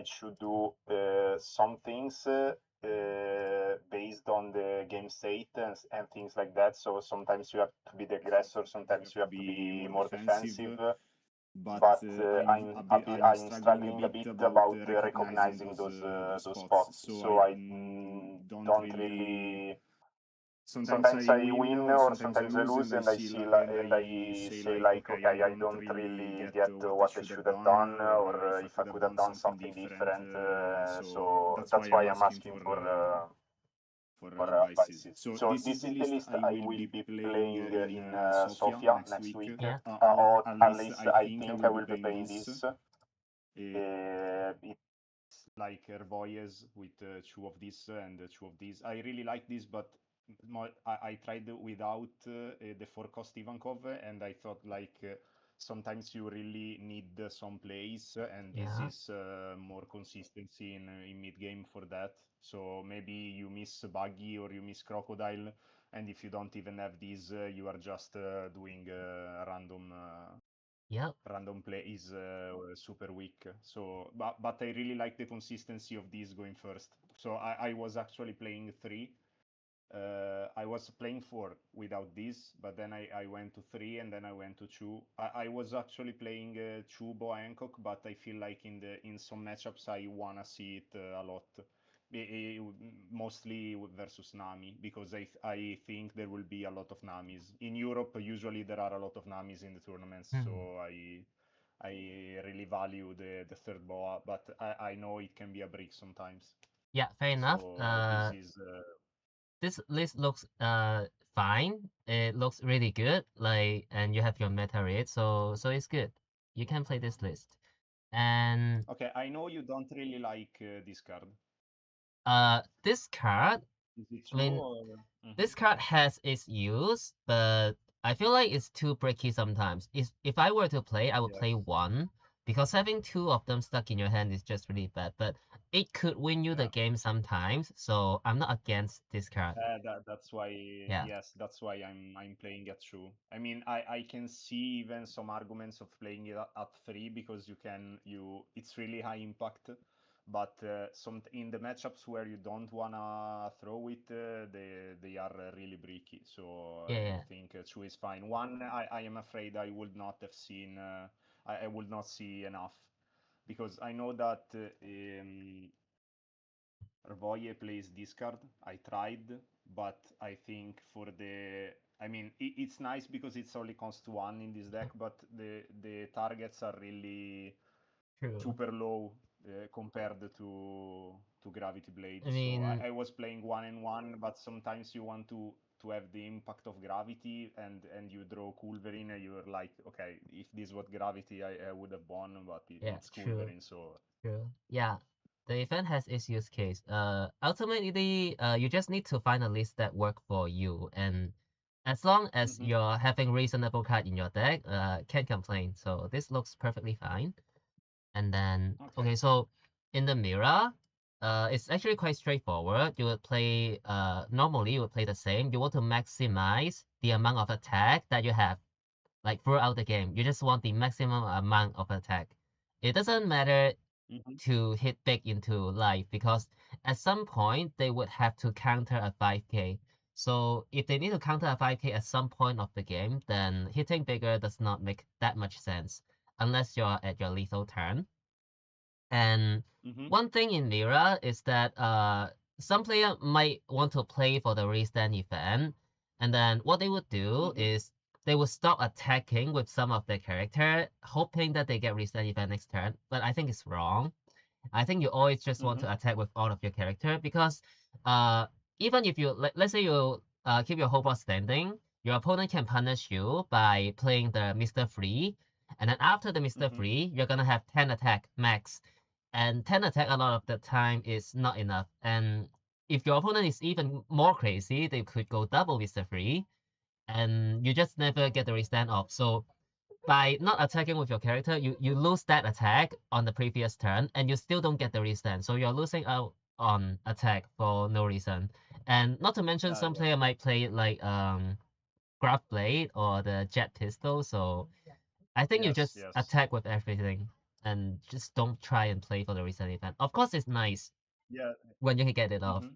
I should do some things based on the game state and things like that. So sometimes you have to be the aggressor, sometimes you have to be more defensive. But I'm struggling a bit about recognizing those spots. So I don't really. Sometimes I win or sometimes I lose, and I say like, okay, I don't really get what I should have done, or if I could have done something different. So that's why I'm asking for advices. So this is the list I will be playing in Sofia next week, Yeah. or at least I think I will be playing this. It's like Hervoyes with two of this and two of these. I really like this, but I tried without the four cost Ivankov, and I thought like sometimes you really need some plays, and this Yeah. is more consistency in mid game for that. So maybe you miss Buggy or you miss Crocodile, and if you don't even have these, you are just doing random. Yep. Random play is super weak. So, but I really like the consistency of these going first. So I was actually playing three. I was playing four without this, but then I went to three and then I went to two. I was actually playing two Boa Hancock, but I feel like in some matchups I wanna see it a lot. Mostly versus Nami, because I think there will be a lot of Namis. In Europe, usually there are a lot of Namis in the tournaments, so Hmm. I really value the third Boa, but I know it can be a brick sometimes. Yeah, fair enough. So this is This list looks fine. It looks really good. Like, and you have your meta rate, so it's good. You can play this list. And okay. I know you don't really like this card. this card, Is it I true mean, or? Mhm. this card has its use, but I feel like it's too bricky sometimes. If I were to play, I would play Yes. one because having two of them stuck in your hand is just really bad. But it could win you the Yeah. game sometimes, so I'm not against this card. That's why, Yeah, yes, that's why I'm playing at two. I mean, I can see even some arguments of playing it at three because it's really high impact, but some in the matchups where you don't wanna throw it, they are really bricky. So yeah, I yeah, think two is fine. One, I am afraid I would not have seen. I would not see enough because I know that Voye plays discard. I tried, but I think for the, I mean, it's nice because it's only cost one in this deck, but the targets are really true. super low compared to Gravity Blade. I So mean, I was playing one and one, but sometimes you want to have the impact of gravity, and you draw Culverin, and you're like, okay, if this was gravity, I would have won, but yeah, it's true, Culverin, so true. Yeah, the event has its use case. Ultimately, you just need to find a list that work for you, and as long as hmm. you're having reasonable card in your deck, can't complain. So this looks perfectly fine. And then, Okay. okay, so in the mirror, it's actually quite straightforward. You would play, normally you would play the same. You want to maximize the amount of attack that you have, like throughout the game. You just want the maximum amount of attack. It doesn't matter Hmm. to hit big into life because at some point they would have to counter a 5k. So if they need to counter a 5k at some point of the game, then hitting bigger does not make that much sense unless you're at your lethal turn. And Hmm. one thing in Mira is that some player might want to play for the restand event, and then what they would do Hmm. is they would stop attacking with some of their character, hoping that they get restand event next turn. But I think it's wrong. I think you always just want Hmm. to attack with all of your character because uh even if you let's say you keep your whole boss standing, your opponent can punish you by playing the Mr. Free, and then after the Mr. Hmm. Free, you're gonna have 10 attack max, and 10 attack a lot of the time is not enough. And if your opponent is even more crazy, they could go double Mr. Free, and you just never get the restand off. So by not attacking with your character, you lose that attack on the previous turn, and you still don't get the restand. So you're losing out on attack for no reason. And not to mention, some Yeah. player might play like Graph Blade or the Jet Pistol. So I think you Yes. just Yes. attack with everything. and just don't try and play for the reset event. Of course, it's nice Yeah. when you can get it off, Hmm.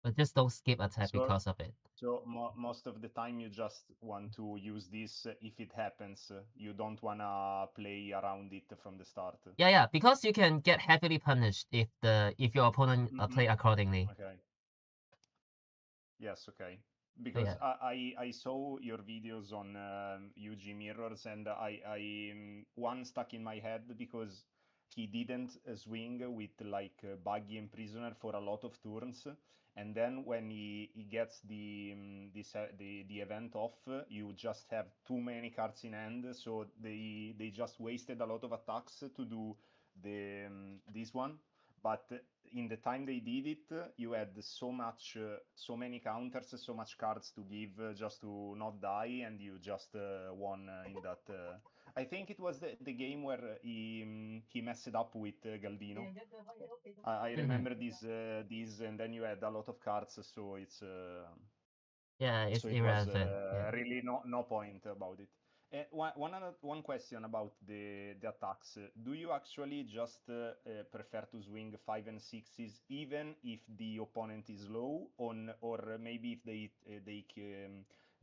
but just don't skip attack So because of it. most of the time you just want to use this if it happens. You don't wanna play around it from the start. Yeah, because you can get heavily punished if your opponent Hmm. play accordingly. Okay. Yes, okay. So Because yeah, I saw your videos on UG Mirrors, and one stuck in my head because he didn't swing with like Buggy and Prisoner for a lot of turns, and then when he gets the event off, you just have too many cards in hand, so they just wasted a lot of attacks to do this one. But in the time they did it, you had so many counters, so much cards to give just to not die, and you just won in that. I think it was the game where he messed up with Galdino. I hmm, remember this, and then you had a lot of cards, so yeah, it's it was irrelevant. Yeah. really no point about it. One question about the attacks. Do you actually just prefer to swing five and sixes even if the opponent is low, or maybe if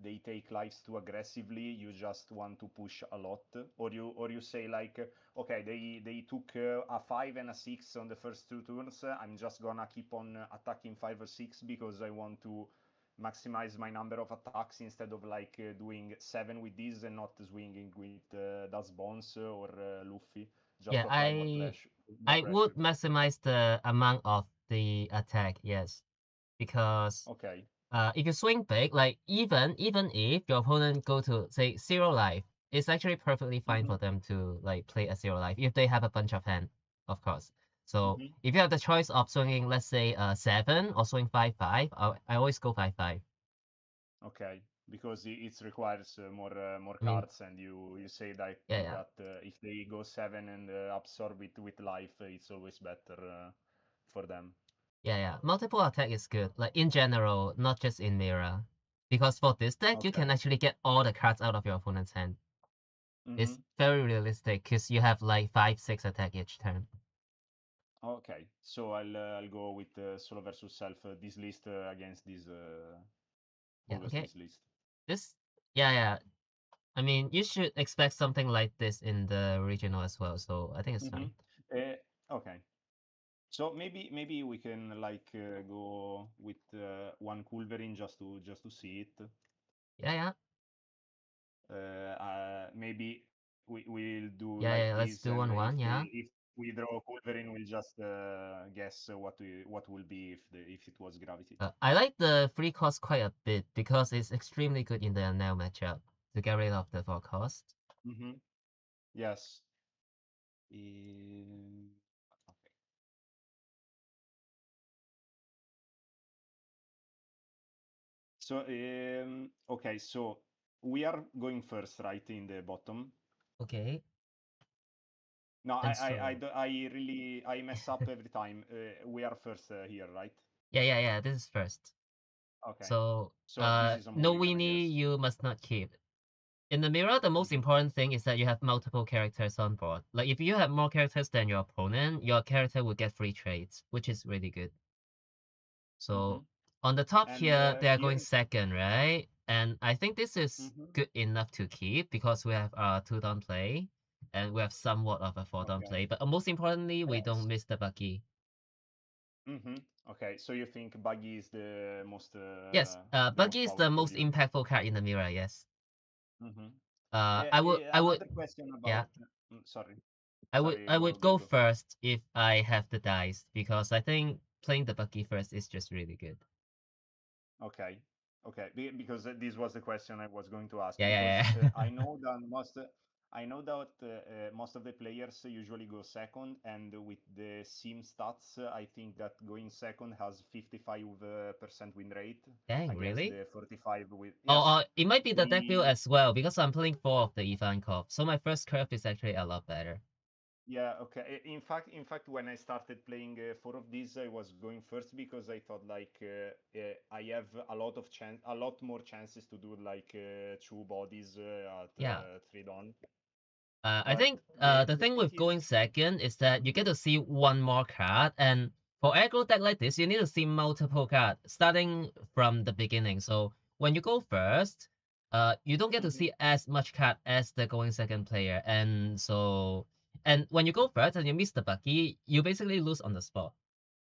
they take lives too aggressively, you just want to push a lot, or you say like, okay, they took a five and a six on the first two turns. I'm just gonna keep on attacking five or six because I want to maximize my number of attacks instead of like doing seven with this and not swinging with Das Bones or Luffy, just Yeah, to apply more more I would pressure. maximize the amount of the attack, yes, because Okay. if you swing big, like even if your opponent go to say zero life, it's actually perfectly fine Mm-hmm. for them to like play a zero life if they have a bunch of hand, of course. So Mm-hmm. if you have the choice of swinging, let's say seven or swing 5/5, I always go 5/5. Okay. Because it requires more I mean, cards, and you say that yeah, that if they go seven and absorb it with life, it's always better for them. yeah. Multiple attack is good, like in general, not just in mirror. Because for this deck, you can Okay. actually get all the cards out of your opponent's hand. Mm-hmm. It's very realistic because you have like 5, 6 attack each turn. Okay. So I'll go with solo versus self this list against this Yeah, always okay. this list. This, yeah. I mean, you should expect something like this in the regional as well, so I think it's Mm-hmm. fine. Okay. So maybe we can like go with one Culverin just to see it. Yeah. Maybe we'll do Yeah, like yeah, let's this, do and 1-1, yeah. if we draw Culverin, we'll just guess what will be if it was Gravity. I like the free cost quite a bit because it's extremely good in the now matchup to get rid of the 4 cost. Mm-hmm. Yes. Um, okay. So okay, so we are going first, right, in the bottom. Okay, No, and so, I really I mess up every time. We are first here, right? yeah, this is first. Okay. So, So this is a no mulligan, I Winnie, guess. you must not keep. In the mirror, the most Mm-hmm. important thing is that you have multiple characters on board. Like, if you have more characters than your opponent, your character will get free trades, which is really good. Mm-hmm. So on the top And here, they are going here. second, right? And I think this is Mm-hmm. good enough to keep because we have a 2 down play and we have somewhat of a 4 down Okay. play. But most importantly, we don't Yes. miss the Bucky. Mm-hmm. Okay. So you think Buggy is Yes, the Bucky most is the powerful most here? impactful card in the mirror. Yes. Mm-hmm. I would, Another question yeah, about. Sorry. Sorry. I would Go go first. first if I have the dice because I think playing the Bucky first is just really good. Okay. Okay. Because this was the question I was going to ask. Yeah. Because I know that most of the players usually go second, and with the sim stats, I think that going second has 55% win rate Dang, against really? the 45 with. Oh, Yes. it might be the deck build The as well because I'm playing 4 of the Ivan Cop, so my first curve is actually a lot better. Yeah, okay. In fact, when I started playing four of these, I was going first because I thought like I have a lot more chances to do like two bodies at Yeah, 3 dawn. I But think the the thing point with going is, second is that you get to see one more card, and for aggro deck like this, you need to see multiple cards starting from the beginning. So when you go first, you don't get to Mhm, see as much card as the going second player, and when you go first and you miss the buggy, you basically lose on the spot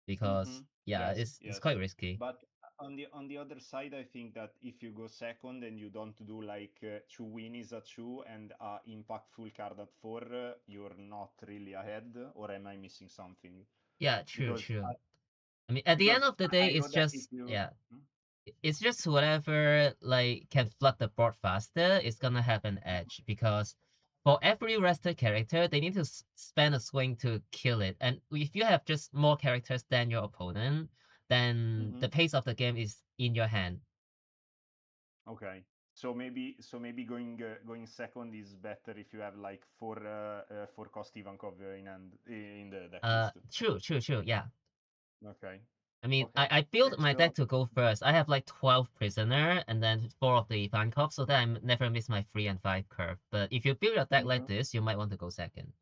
because yeah, yes, it's yes. quite risky. But on the other side, I think that if you go second and you don't do like two winnies at two and impactful card at four, you're not really ahead. Or am I missing something? Yeah, true, Because true. I mean, at the end because of the day, I know it's that if just you yeah, it's just whatever like can flood the board faster is gonna have an edge because for every rested character they need to spend a swing to kill it, and if you have just more characters than your opponent, then Mhm. the pace of the game is in your hand. Okay. So maybe going second is better if you have like four cost Ivankov in the deck list. True, yeah. Okay. I mean, Okay. I built my So deck to go first. I have like 12 prisoner and then 4 of the Ivankov, so that I never miss my 3 and 5 curve. But if you build your deck like mhm. this, you might want to go second.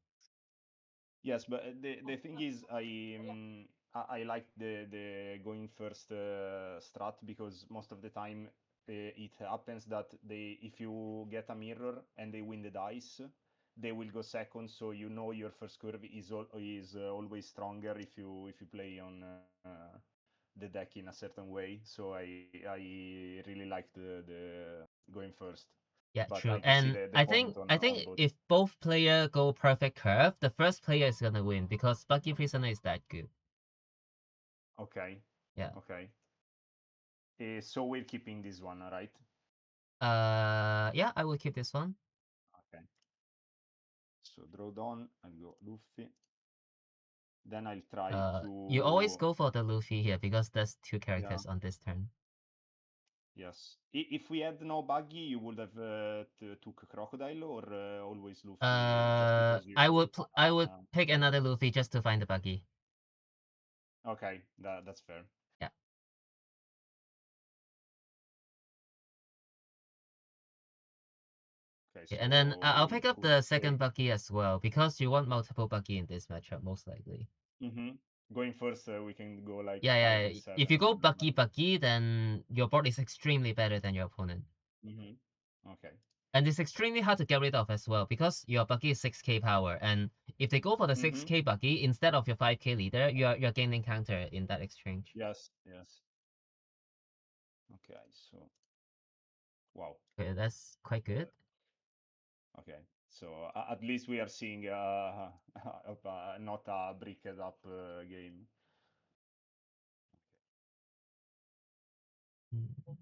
Yes, but the thing is, I like the going first strat because most of the time it happens that they if you get a mirror and they win the dice, they will go second, so you know your first curve is always stronger if you play on the deck in a certain way. So I really like the going first, Yeah, but I true. can see And the I point think I on think both. if both player go perfect curve, the first player is gonna win because Bucky Prisoner is that good. Okay, Yeah. okay. So we're keeping this one, all right? Yeah, I will keep this one. Okay. So draw down, I'll go Luffy. Then I'll try You always to. go for the Luffy here because there's two Yeah, characters on this turn. yes. If we had no buggy, you would have took Crocodile or always Luffy just because you. I would pick another Luffy just to find the Bucky. Okay, that's fair. Yeah. Okay, Yeah, and then so I'll we'll pick up put the second a. Bucky as well because you want multiple Bucky in this matchup most likely. Mm-hmm. Going first, we can go like Yeah, five yeah. and If seven. you go Bucky, then your board is extremely better than your opponent. Mm-hmm. Okay. And it's extremely hard to get rid of as well because your Bucky is 6k power. And if they go for the Mm-hmm. 6k Bucky instead of your 5k leader, you're gaining counter in that exchange. Yes, yes. Okay, so wow. Okay, that's quite good. Okay, so at least we are seeing not a bricked up game. Mm,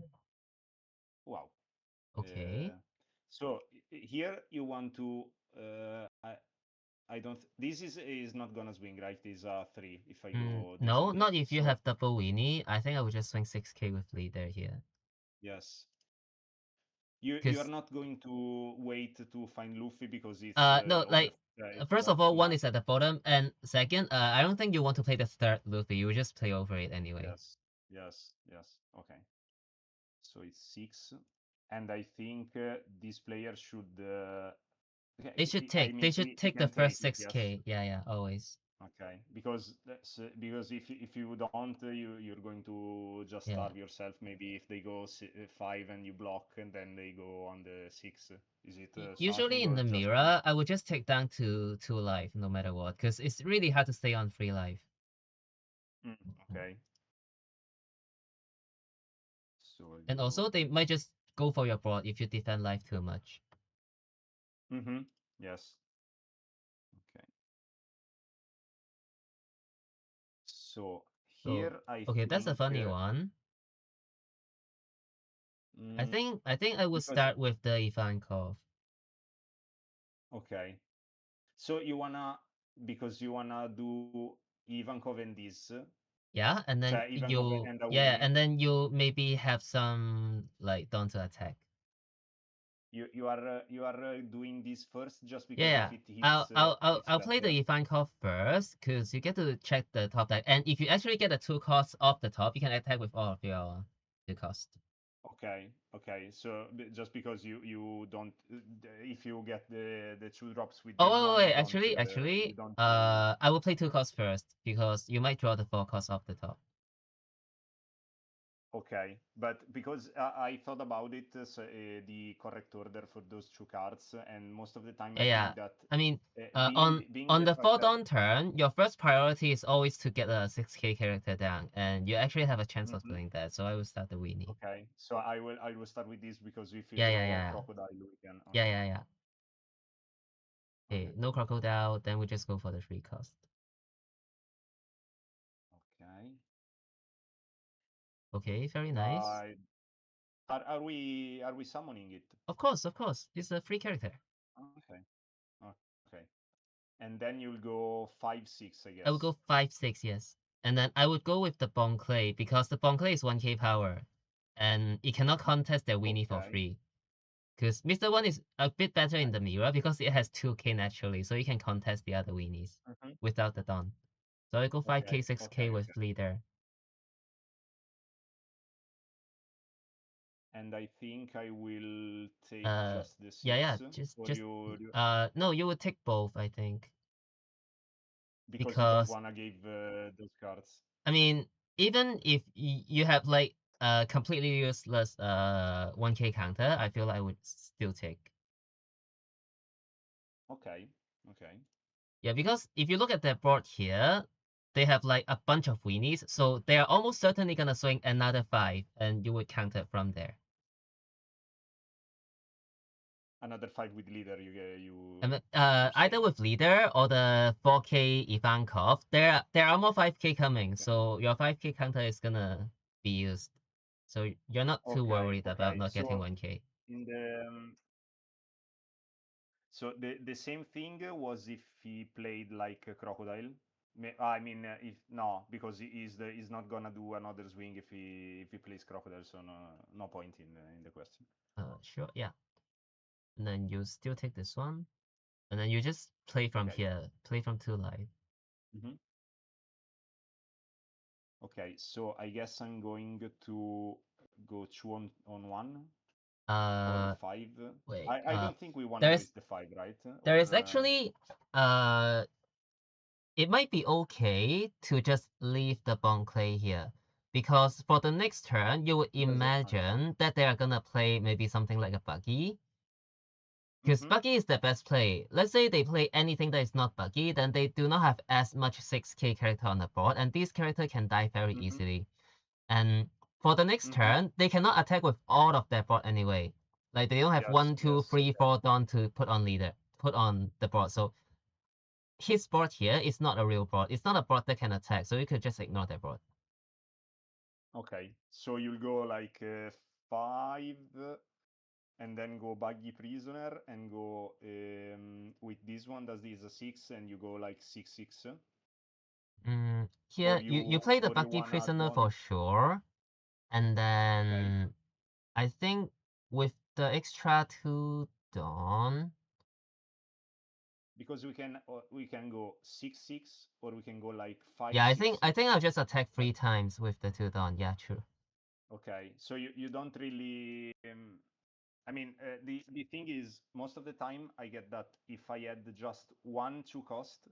Wow. okay. Uh, so here you want to. I don't. This is not gonna swing, right? This three if I go this No, and this. not if you So have double weenie. I think I would just swing 6k with leader here. yes, you are Because not going to wait to find Luffy because it's no, over. like It's first of worth all, too one much. is at the bottom, and second, I don't think you want to play the third Luffy. You would just play over it anyway. Yes, yes, yes. Okay. So it's six, and I think this player should. Okay, I They mean, should he take the can first take it, yes. 6k. Yeah, yeah, always. Okay, because if you don't, you're going to just Yeah. starve yourself. Maybe if they go five and you block, and then they go on the six. Is it Usually something in or the just? mirror, I would just take down to two life no matter what, because it's really hard to stay on free life. Okay, so I'll And go. also, they might just go for your board if you defend life too much. Mm-hmm. Yes. Okay. So So, here I okay, that's a think funny one. mm, I think I would because start with the Ivankov. okay. So you wanna because you wanna do Ivankov and this, Yeah, and then Ivankov and a yeah, Winnie. and then you maybe have some like dawn to attack. You are doing this first just Yeah, because yeah. if it hits, it's I'll play the better. Ivankov first because you get to check the top deck, and if you actually get the two costs off the top, you can attack with all of your cost. Okay, okay. So just because you don't, if you get the two drops with this Oh one, wait, you actually, don't. I will play 2 costs first because you might draw the 4 costs off the top. Okay, but because I thought about it, so, the correct order for those two cards, and most of the time Yeah, I yeah. think that I mean, being on the the fact 4th that on turn, your first priority is always to get a 6k character down, and you actually have a chance of Mhm. doing that. So I will start the weenie. Okay, so I will start with this because if you Yeah, yeah, draw yeah, crocodile, we can. yeah, Okay, yeah, yeah. Okay, okay, no crocodile, then we just go for the 3 cost. okay. Okay, very nice. Are we summoning it? Of course, it's a free character. Okay, okay. And then you'll go 5/6, I I would guess. go 5/6, yes. And then I would go with the Bon Clay because the Bon Clay is 1k power, and it cannot contest their weenie for Okay, free. Because Mr. One is a bit better in okay. the mirror because it has 2k naturally, so you can contest the other weenies Hmm. without the Don. So I go 5k, Okay, 6k okay, with okay. leader. And I think I will take Uh, just the yeah, yeah, 6, or just you no, you would take both, I think, because you don't because wanna give those cards. I mean, even if you have like a completely useless 1k counter, I feel I would still take. Okay, okay. Yeah, because if you look at their board here, they have like a bunch of weenies, so they are almost certainly gonna swing another 5, and you would count it from there. Another 5 with leader. And You're either saying. with leader or the 4k Ivankov, there are more 5k coming, Okay. so your 5k counter is gonna be used. So you're not too Okay, worried about okay. not getting So 1k. in the so the same thing was if he played like a crocodile. I mean, if no, because he's not gonna do another swing if he plays crocodile. So no point in the question. Sure, yeah. And then you still take this one, and then you just play from Okay. here, play from 2 life. Hmm. Okay. So I guess I'm going to go 2 on 1 or Uh, 5. wait. I don't think we wanna There's waste the 5, right? there is Or actually it might be okay to just leave the Bon Clay here. Because for the next turn, you would does it? Okay. imagine that they are gonna play maybe something like a Buggy. Because Mm-hmm. Buggy is the best play. Let's say they play anything that is not Buggy, then they do not have as much 6k character on the board, and these character can die very Mm-hmm. easily. And for the next Mm-hmm. turn, they cannot attack with all of their board anyway. Like they don't have Yes. 1, 2, Yes. 3, Okay. 4 Dawn to put on the board. So his board here is not a real board. It's not a board that can attack, so you could just ignore that board. Okay. So you'll go like 5, and then go buggy prisoner, and go with this one. Does this a 6, and you go like 6/6, Here, you play the or you Buggy wanna add Prisoner on? for sure, and Okay. then I think with the extra 2 Dawn, Because we can go 6/6, or we can go like yeah, 5/6. I think I'll just attack 3 times with the 2 Dawn. Yeah, true. Okay. So you don't really. I mean, the thing is, most of the time I get that if I had just 1/2 cost,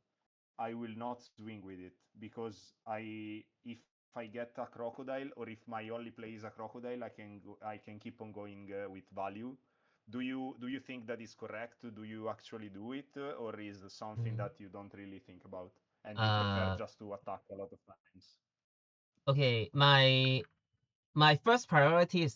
I will not swing with it because if I get a crocodile, or if my only play is a crocodile, I can keep on going with value. Do you think that is correct? Do you actually do it, or is it something Mm. that you don't really think about and you prefer Uh, just to attack a lot of times? okay, my first priority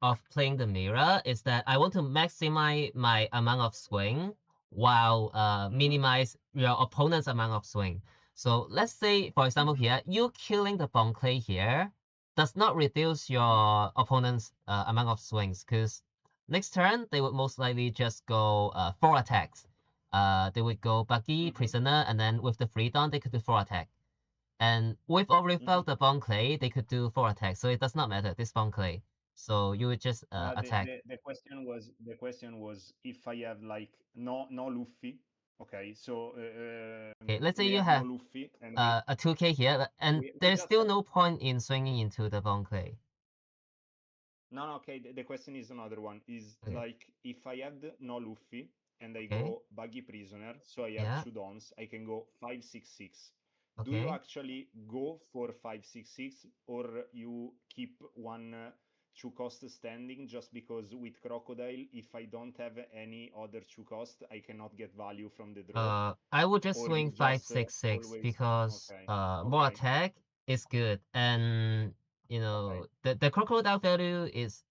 of playing the mirror is that I want to maximize my amount of swing while Mm-hmm. minimize your opponent's amount of swing. So let's say, for example, Mm-hmm. here, you killing the Bon Clay here does not reduce Mm-hmm. your opponent's amount of swings because next turn they would most likely just go 4 attacks. They would go Buggy, Mm-hmm. Prisoner, and then with the free down, they could do 4 attack. And with or Mm-hmm. without the Bon Clay, they could do 4 attacks. So it does not matter, this Bon Clay. So you would just The, attack. the the question was if I have like no Luffy. Okay, so Okay, let's say we you have no have Luffy, and a 2k here, and we there's just still have. no point in swinging into the Bon Clay. No, no, okay. The question is another one. Is Okay. like if I had no Luffy and I Okay. go Buggy Prisoner, so I have Yeah. two dons, I can go 566. Do you Okay. actually go for 566 or you keep one true cost standing just because with Crocodile, if I don't have any other true cost, I cannot get value from the draw? I would just Or swing you just 566 always. because Okay, more okay, attack is good, and okay, the crocodile value is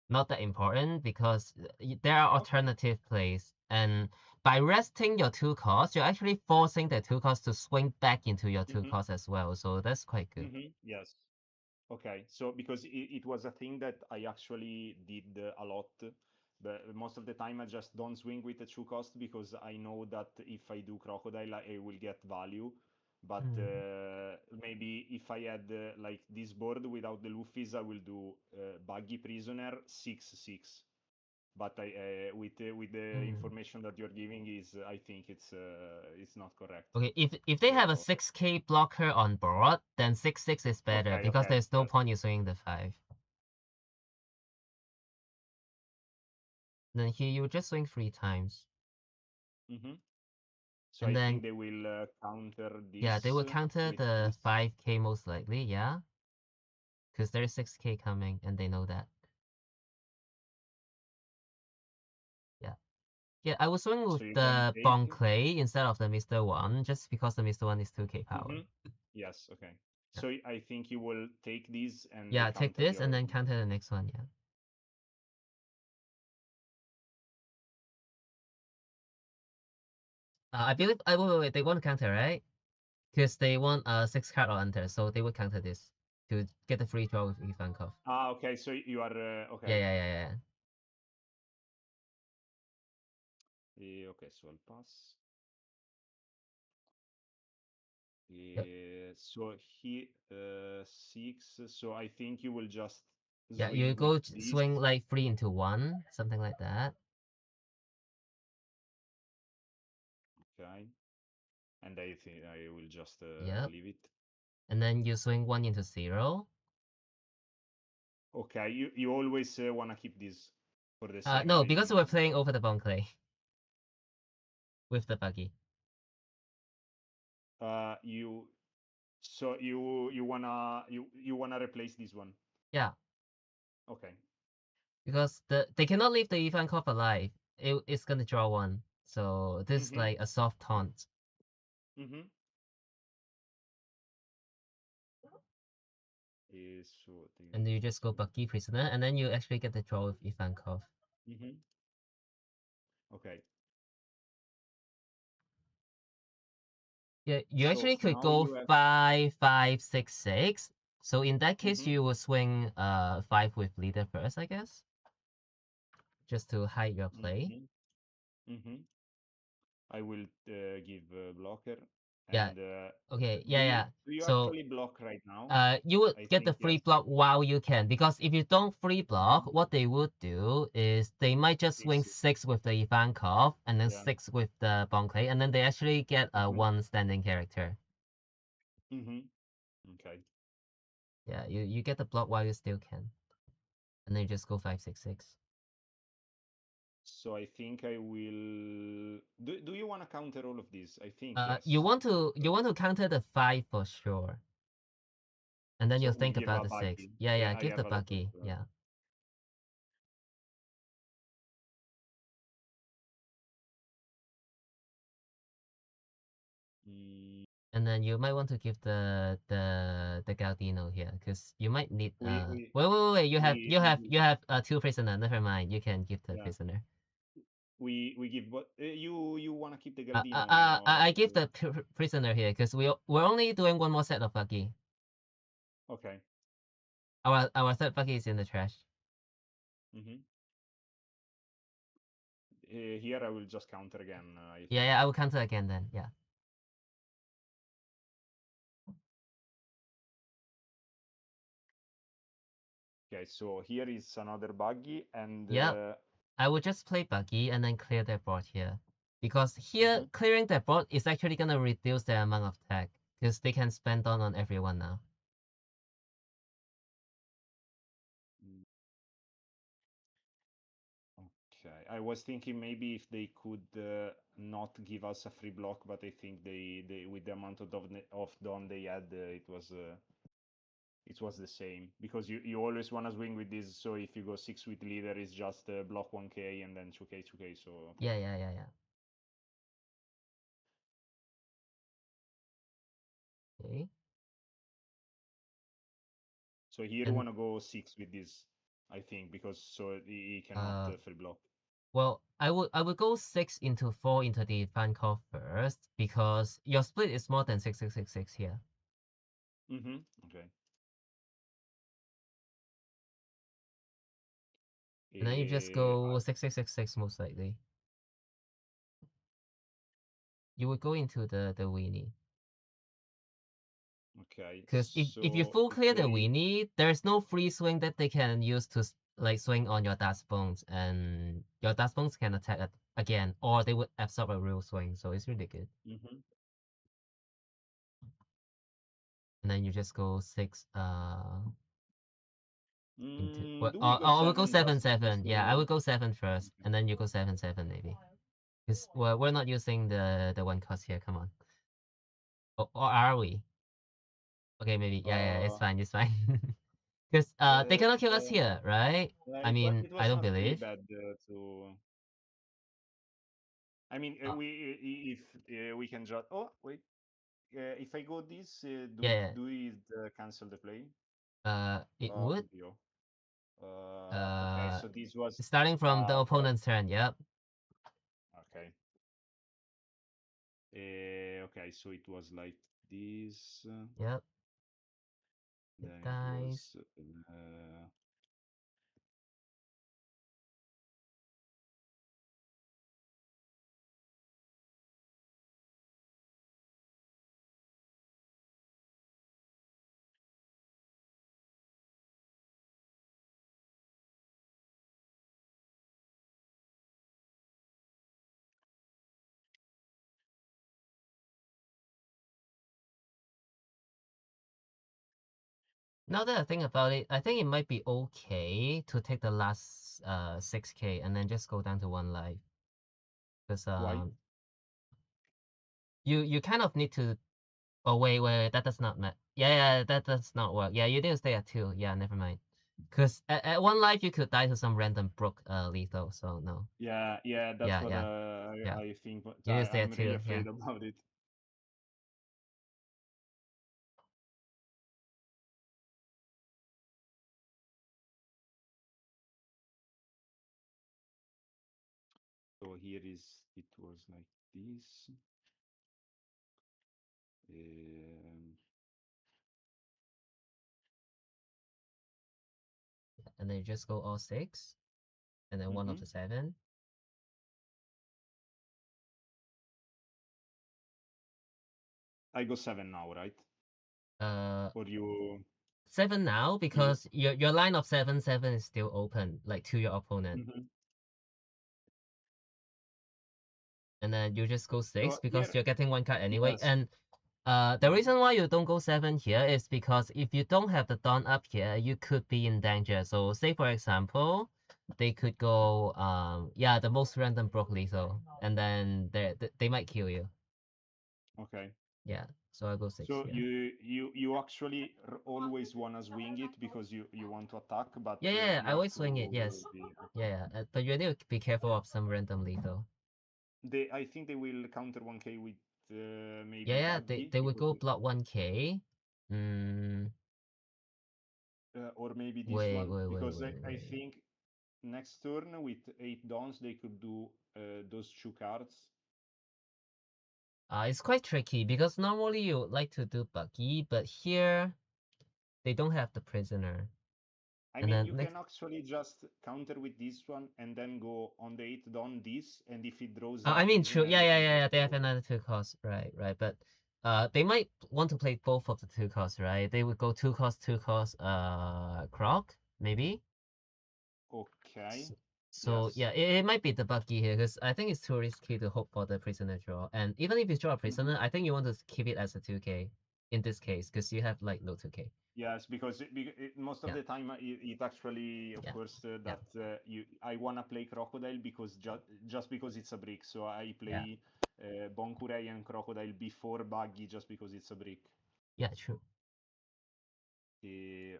not that important because there are okay. alternative plays, and by resting your two costs, you're actually forcing the two costs to swing back into your two Mm-hmm, costs as well. So that's quite good. mm-hmm, yes. Okay, so because it was a thing that I actually did a lot, but most of the time I just don't swing with the true cost because I know that if I do crocodile, I will get value. But Hmm. maybe if I had like this board without the Luffy's, I will do Buggy Prisoner 6/6. But with the Hmm. information that you're giving is, I think it's not correct. Okay, if they have a So 6k blocker on board, then 6/6 is better okay, because okay, there's no yes. point you swinging the 5. Then here you just swing 3 times. Mm-hmm. So And I then, think they will counter yeah, they this will counter with the this. 5k most likely, yeah? Because there's 6k coming and they know that. Yeah. Yeah, I was swing with So you can the take. Bon Clay instead of the Mr. 1, just because the Mr. 1 is 2k Hmm. power. Yes, okay. Yeah. So I think you will take these and they Yeah, take counter this and your. then counter the next one, yeah. I believe, wait, they want to counter, right? Because they want a 6 card or under, so they would counter this to get the free draw with Ivankov. Ah, okay. So you are Yeah, okay. yeah, yeah, yeah. Okay, so I'll pass. Yep. So he 6. So I think you will just Yeah, swing you with go this. swing like 3 into 1, something like that. Okay, and I think I will just Yep. leave it. And then you swing 1 into 0. Okay, you always wanna keep this for the same No, because we're reason. playing over the Bon Clay with the buggy. You so you wanna replace this one. Yeah, Okay. because they cannot leave the Ivankov alive. It's gonna draw 1. So this is Mm-hmm. like a soft taunt. Mm-hmm. So And you just go so buggy prisoner, and then you actually get the draw with Ivankov. mm-hmm. Okay. Yeah, you So actually could now go you have 5, 5, 6, 6. So in that case, mm-hmm. you will swing 5 with leader first, I guess, just to hide your play. Mm-hmm. Mm-hmm. I will give blocker Yeah. and Okay. do Yeah. you Yeah. do you So actually block right now? you would I get the think free yes. block while you can, because if you don't free block, Okay. what they would do is they might just swing 6. 6 with the Ivankov and then Yeah. 6 with the Bonkley, and then they actually get a Mm-hmm. 1 standing character. Mm-hmm. Okay. Yeah, you get the block while you still can, and then you just go 5, 6, 6. So I think I will. Do you want to counter all of these? I think You yes. want to counter the 5 for sure, and then So you'll we think give about a the 6. buggy. Yeah, yeah, I give have the a lot of. buggy. Yeah, Mm, and then you might want to give the Gaudino here, because you might need we we wait, you have we give, 2 prisoner. Never mind, you can give the yeah. prisoner. We give what you want to keep the Galdino? I give the prisoner here because we're only doing one more set of buggy. Okay. Our third buggy is in the trash. Mm-hmm. Here I will just counter again. I Yeah, think. yeah, I will counter again then. Yeah. Okay, so here is another buggy, and Yep. I would just play buggy and then clear their board here. Because here, mhm. clearing their board is actually gonna reduce their amount of tech. Because they can spend on everyone now. I was thinking maybe if they could not give us a free block, but I think they with the amount of Dawn they had, it was the same, because you always want to swing with this. So if you go 6 with leader, it's just block 1k and then 2k 2k. So okay. Yeah. Okay. So here you want to go 6 with this, I think, because so he cannot free block. Well, I would go 6 into 4 into the fan call first, because your split is more than 6 here. Okay. And then you just go 6 most likely. You would go into the weenie. Okay. Because if you full clear the weenie, there's no free swing that they can use to like swing on your dash bones, and your dash bones can attack it again, or they would absorb a real swing. So it's really good. And then you just go 6 into well, do we go I would go 7 7. Yeah, I would go 7 first, Okay. and then you go 7 maybe. Because we're not using the 1 cost here. Come on. Or are we? Okay, maybe. Yeah, it's fine. Because they cannot kill us here, right? I mean, it I was don't not really believe. bad to. I mean, if we can just. Oh wait, if I go this, Yeah. do it cancel the play? It would. Oddio. Okay, so this was Starting from the opponent's turn. Yep. Okay. Okay, so it was like this. Yep. It Then it dies. was. Now that I think about it, I think it might be okay to take the last 6k and then just go down to 1 life. Because Why? you kind of need to. Oh wait, that does not yeah, that does not work. Yeah, you need to stay at 2. Yeah, never mind. Because at 1 life you could die to some random broke lethal, so no. Yeah, that's what Yeah. I think. But You need to stay I'm at really 2. Yeah. afraid about it. So here it was like this. And then you just go all 6. And then 1 of the 7. I go 7 now, right? Or you 7 now, because your line of 7 is still open, like to your opponent. And then you just go 6 So because here, you're getting 1 card anyway. yes. And the reason why you don't go 7 here is because if you don't have the Dawn up here, you could be in danger. So say for example, they could go the most random broke lethal, and then they might kill you. Okay. Yeah, so I go 6 So here. you actually always wanna swing it because you want to attack, but Yeah, you I have always swing it. Yes. be, Yeah, but you need to be careful of some random lethal. I think they will counter 1k with maybe Yeah, buggy they would go block 1k. or maybe this Wait. one, because I think next turn with 8 dawns they could do those 2 cards. It's quite tricky because normally you would like to do buggy, but here they don't have the prisoner. I And mean, then you can actually just counter with this one and then go on the 8 dawn this, and if it draws I up mean, even, true. everything Yeah. just They have go. another 2 costs, right. But they might want to play both of the 2 costs, right? They would go 2 cost, 2 cost, croc maybe. Okay. So Yes. yeah, it might be the buggy here because I think it's too risky to hope for the prisoner draw. And even if you draw a prisoner, I think you want to keep it as a 2k. in this case because you have like no 2k. Yes, because most of Yeah, the time it actually yeah, occurs yeah, that I wanna play Crocodile because just because it's a brick. So I yeah, play Bonkurei and Crocodile before Buggy just because it's a brick. yeah, true. Okay.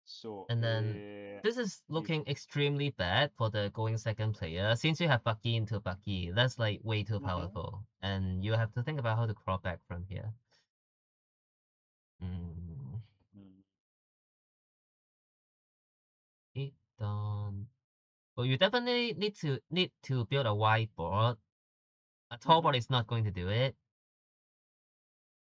So And then this is if looking extremely bad for the going second player. Since you have Bucky into Bucky, that's like way too Mhm. powerful. And you have to think about how to crawl back from here. Mm, Mm. it done. Well, you definitely need to build a wide board. A tall board Mhm. is not going to do it.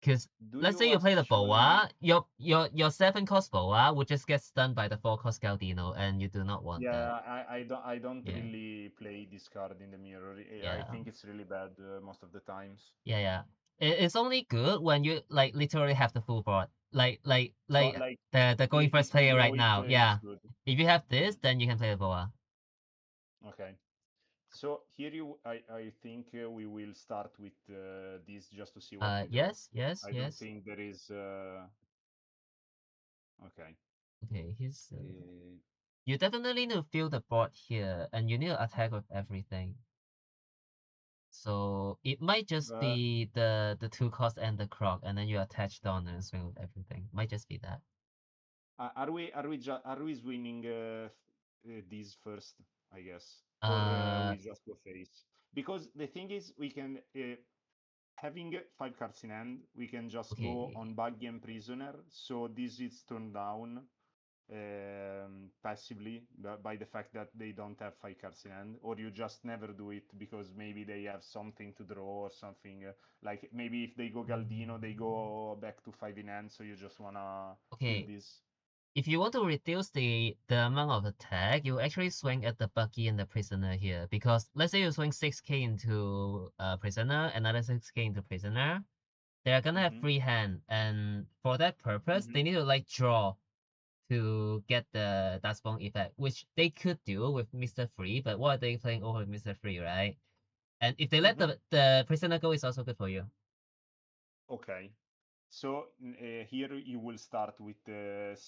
Because Do let's say you you play the actually? Boa, your 7 cost Boa would just get stunned by the 4 cost Galdino, and you do not want that. Yeah, I don't Yeah, really play this card in the mirror. I yeah. think it's really bad most of the times. Yeah, yeah. It's only good when you like literally have the full board. So Like like the going if first you player draw right it, now. it's Yeah. good. If you have this, Mhm. then you can play the boa. Okay. So here I think we will start with this just to see what we draw. Yes, yes, I don't yes. think there is. Okay. Okay, he's Uh, you definitely need to fill the board here, and you need to attack with everything. So it might just but be the 2 cost and the croc, and then you attach down and swing with everything. Might just be that. are we swinging these first? I guess, or Uh, we just go face? Because the thing is, we can having 5 cards in hand, we can just go okay. on Buggy and Prisoner. So this is turned down passively by the fact that they don't have 5 cards in hand, or you just never do it because maybe they have something to draw or something. Like maybe if they go Galdino, they go back to 5 in hand, so you just wanna kill Okay, this. if you want to reduce the amount of attack, you actually swing at the Bucky and the Prisoner here. Because let's say you swing 6k into Prisoner, another 6k into Prisoner, they're gonna have Mm-hmm. free hand, and for that purpose, Mm-hmm. they need to like draw to get the Dasbone effect, which they could do with Mr. Free, but what are they playing over with Mr. Free, right? And if they let Mm-hmm. the Prisoner go, it's also good for you. Okay. So here you will start with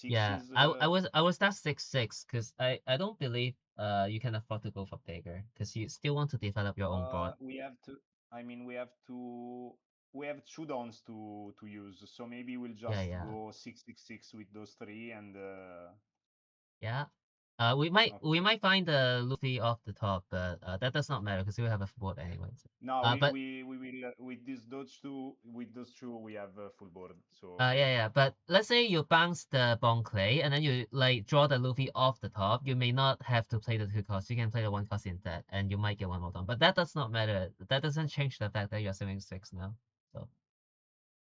Yeah, sixes. I was start 6/6 because I don't believe you can afford to go for bigger because you still want to develop your own board. We have to. I mean, We have 2 dons to use, so maybe we'll Yeah, just yeah, go 666 with those three, and yeah. We might okay. find the Luffy off the top, but that does not matter because we have a board anyways. No, But we will with those two we have full board. yeah, So yeah. But let's say you bounce the Bon Clay and then you like draw the Luffy off the top. You may not have to play the 2 cost. You can play the 1 cost instead, and you might get one more done. But that does not matter. That doesn't change the fact that you're saving 6 now. So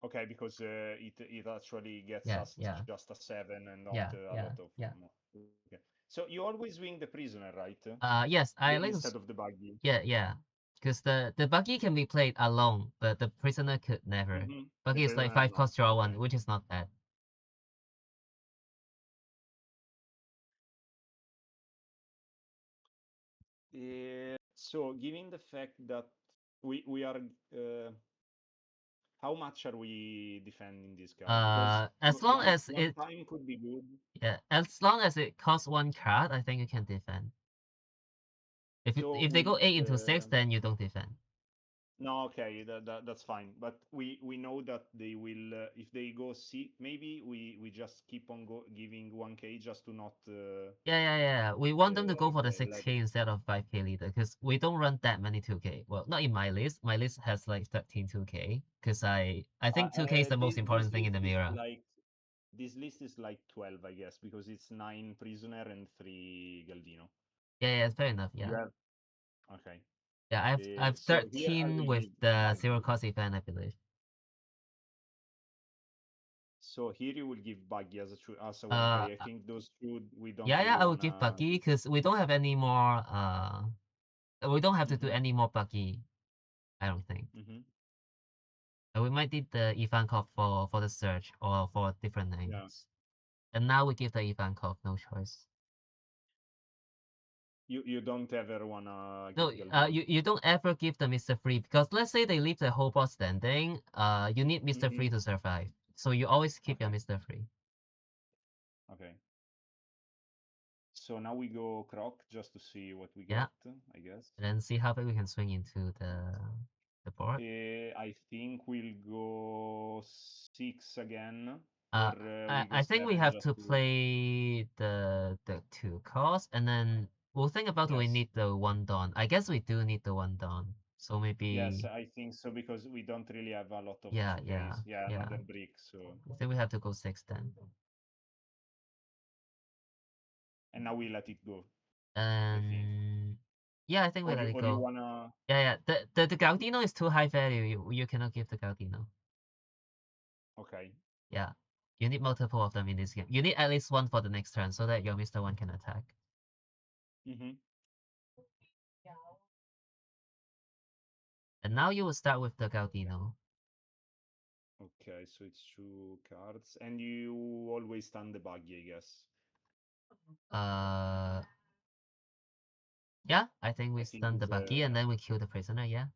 okay, because it actually gets yeah, us yeah, just a 7 and not yeah, a yeah, lot of yeah. more. Okay. So you always win the prisoner, right? Yes, I like to. Instead of the buggy. Yeah, yeah. Because the buggy can be played alone, but the prisoner could never. Mm-hmm. The Buggy is like prisoner, 5 cost no. draw Okay. 1, which is not bad. So, given the fact that we are, how much are we defending this guy? Because As long one as one it time could be good. yeah, as long as it costs 1 card, I think you can defend. So If they we go 8 into 6, then you don't defend. no, okay, that's fine. But we know that they will if they go C, maybe we just keep on giving 1K just to not Yeah, yeah, yeah. We want them to go for the let 6k instead of 5k leader because we don't run that many 2k. Well, not in my list. My list has like 13 2k because I think 2k is the most this important thing in list the is mirror. like this list is like 12, I guess, because it's 9 prisoner and 3 Galdino. Yeah, yeah, fair enough. You Yeah. have okay. Yeah, I've So here I 13 will with give the zero Buggy. cost event, I believe. So here you will give Buggy as a Uh, 1K. I think those two we don't yeah, yeah, really I will give wanna Buggy do. because we don't have any more. We don't have to do Mm-hmm, any more Buggy. I don't think. mm-hmm. We might need the Ivankov for the search or for different Yeah. names. And now we give the Ivankov no choice. You don't ever wanna No, give Galdino. you don't ever give the Mr. Free because let's say they leave the whole bot standing. You need Mr. Free Mm-hmm. to survive, so you always keep your Okay. Mr. Free. Okay. So now we go Croc just to see what we Yeah, get, I guess. and then see how big we can swing into the board. I think we'll go 6 again, Uh, or we go I think we 7 have just to to. play the 2 cost, and then we'll think about do we Yes. need the 1 Dawn. I guess we do need the 1 Dawn. So Yes, maybe I think so because we don't really have a lot of yeah, 2Ks. Yeah, yeah. another brick. So, I think we have to go 6 then. and now we let it go, I think. And yeah, I think we let it Or you go. wanna? Yeah. The Gaudino is too high value. You cannot give the Gaudino. Okay. Yeah. You need multiple of them in this game. You need at least one for the next turn so that your Mr. One can attack. Mm-hmm. And now you will start with the Gaudino. Okay, so it's 2 cards, and you always stand the buggy, I guess. Uh yeah, I think we I think stun the it's buggy and yeah. then we kill the prisoner, yeah.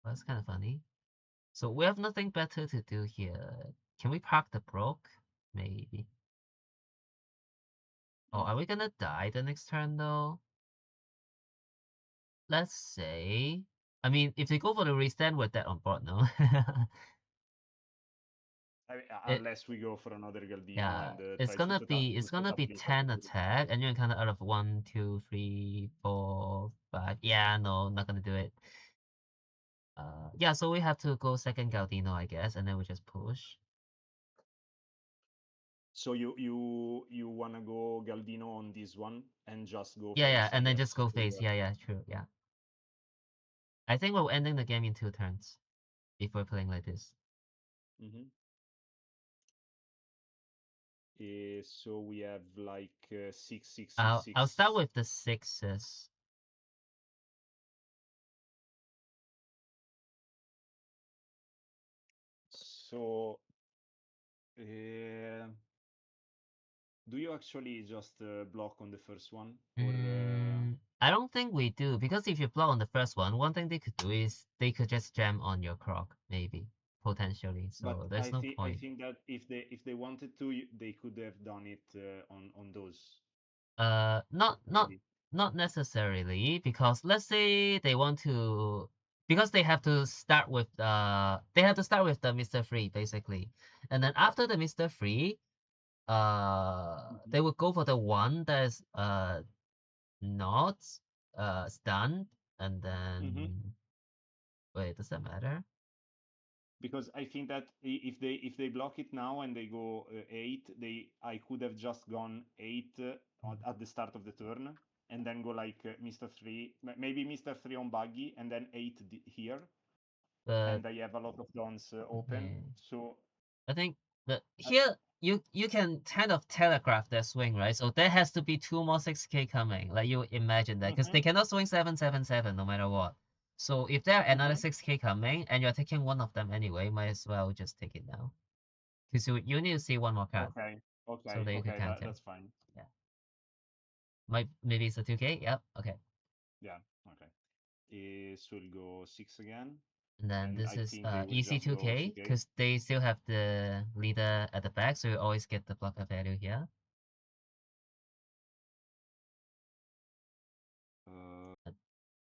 That's kind of funny. So we have nothing better to do here. Can we park the broke? Maybe. Oh, are we gonna die the next turn though? Let's say. I mean, if they go for the restand, we're dead on board, no? it, Unless we go for another Galdino yeah, and it's tries to gonna be to it's set gonna up be the 10 attack, and you're kind of out of 1, 2, 3, 4, 5. Yeah, no, not gonna do it. Yeah, so we have to go second Galdino, I guess, and then we just push. So you wanna go Galdino on this one and just go Yeah, face, I and then just guess. go face. Yeah, true. Yeah, I think we're ending the game in 2 turns if we're playing like this. Mm-hmm. So we have like 6, 6, 6, I'll start 6. with the sixes. So uh, do you actually just block on the first one, or? I don't think we do because if you block on the first one thing they could do is they could just jam on your croc, maybe potentially. But So there's no I point. think that if they wanted to, they could have done it on those, Not maybe. not necessarily because let's say they want to because they have to start with the Mr. Free basically, and then after the Mr. Free, Mm-hmm. they would go for the one that is not stunned, and Mm-hmm. then wait, does that matter? Because I think that if they block it now and they go 8, they I could have just gone 8 at the start of the turn and then go like Mr. 3, maybe Mr. 3 on buggy and then 8 here, But and I have a lot of dawns open. okay, So I think that uh, here you can kind of telegraph their swing, right? So there has to be 2 more 6K coming. Like you imagine that because mm-hmm, they cannot swing 777 no matter what. So if there are another mm-hmm. 6K coming and you're taking one of them anyway, might as well just take it now. Because you need to see 1 more card Okay, so that you could counter. that's fine. Yeah. Maybe it's a 2K? Yep. Okay. Yeah, okay. So we'll go 6 again, And then and this I is think they will easy just go 2K 2K. because they still have the leader at the back, so you always get the blocker value here.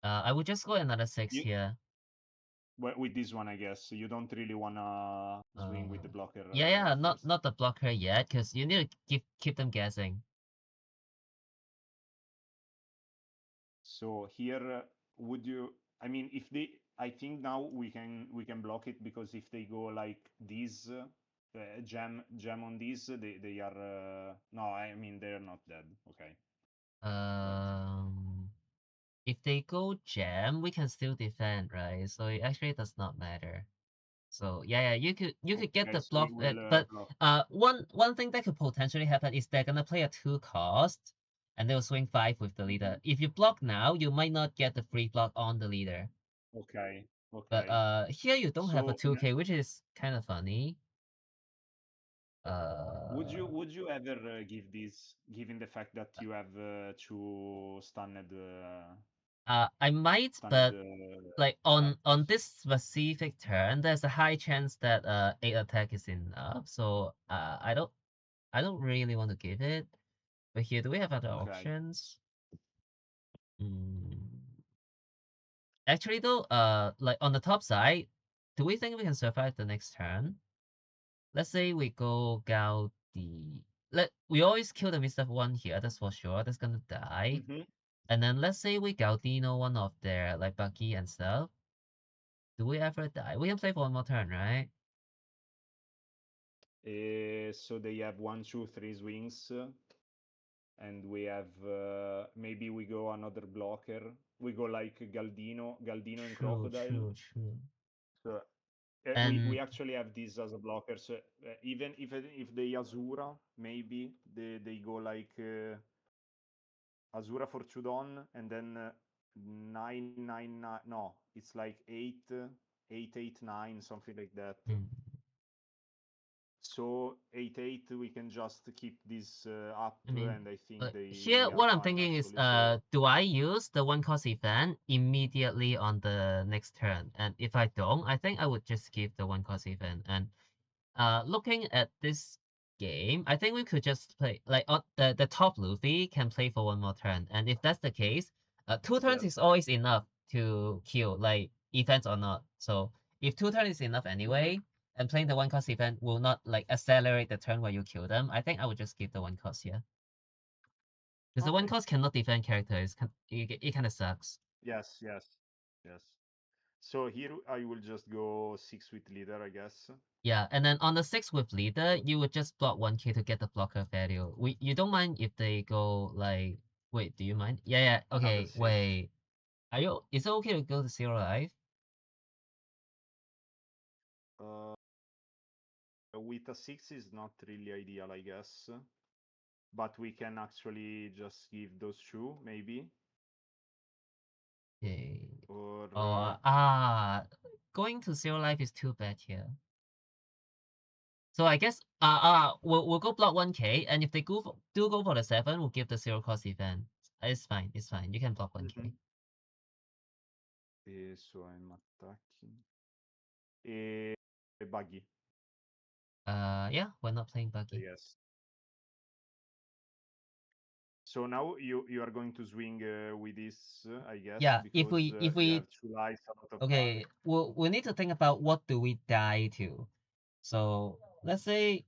Uh, I would just go another 6 you, here. with this one, I guess you don't really wanna swing with Uh, the blocker yeah, not first. not the blocker yet, because you need to keep them guessing. So here, would you? I mean, if they, I think now we can block it because if they go like this, jam on this, they are no. I mean they're not dead. Okay, but Um, if they go jam, we can still defend, right? So it actually does not matter. So yeah, you could get okay. the So we bluff, will but block. one thing that could potentially happen is they're gonna play a 2 cost, and they'll swing 5 with the leader. Mhm. If you block now, you might not get the free block on the leader. Okay, But okay. here you don't have a So 2K, which is kind of funny. Uh, Would you ever give this, given the fact that you have two I might, stunned but like on characters? this specific turn, there's a high chance that 8 attack is enough. So I don't really want to give it. But here, do we have other Okay. options? Mm. Actually, though, like on the top side, do we think we can survive the next turn? Let's say we go Gao the. We always kill the Mister One here. That's for sure. That's gonna die. Mm-hmm. And then let's say we Gaudino one of their like Bucky and stuff. Do we ever die? We can play for one more turn, right? So they have one, two, three swings, and we have maybe we go another blocker. We go like Galdino and True, Crocodile. true, true. So we And actually have this as a blocker. So even if they Azura, maybe they go like Azura for Chudon, and then 9 9 9. No, it's like 8 8 8 9, something like that. mm, So 8 8, we can just keep this up, I mean, and I think here they are what I'm fine thinking is, actually. So do I use the one cost event immediately on the next turn? And if I don't, I think I would just give the one cost event. And looking at this game, I think we could just play like the top Luffy can play for one more turn. And if that's the case, 2 turns is yes. always enough to kill, like events or not. So if 2 turns is enough Mm-hmm. anyway, and playing the one cost event will not like accelerate the turn where you kill them, I think I would just give the one cost here. Because the one Okay. cost cannot defend characters. It kind of sucks. Yes, yes, yes. So here I will just go six with leader, I guess. Yeah, and then on the 6 with leader, So you would just block 1k to get the blocker value. You don't mind if they go like, wait, do you mind? Yeah, yeah, another okay, six. wait. Is it okay to go to 0 life? Uh, with a six is not really ideal, I guess. But we can actually just give those two, maybe. Okay. Or Oh, going to 0 life is too bad here. So I guess we'll go block 1k, and if they do go for the 7, we'll give the 0 cost event. It's fine, it's fine. You can block 1k. so I'm attacking. E buggy, Yeah, we're not playing I buggy. guess. So now you are going to swing with this, I guess, Yeah, if because we if you we have two lives, a lot of okay, damage. we need to think about what do we die to. So let's say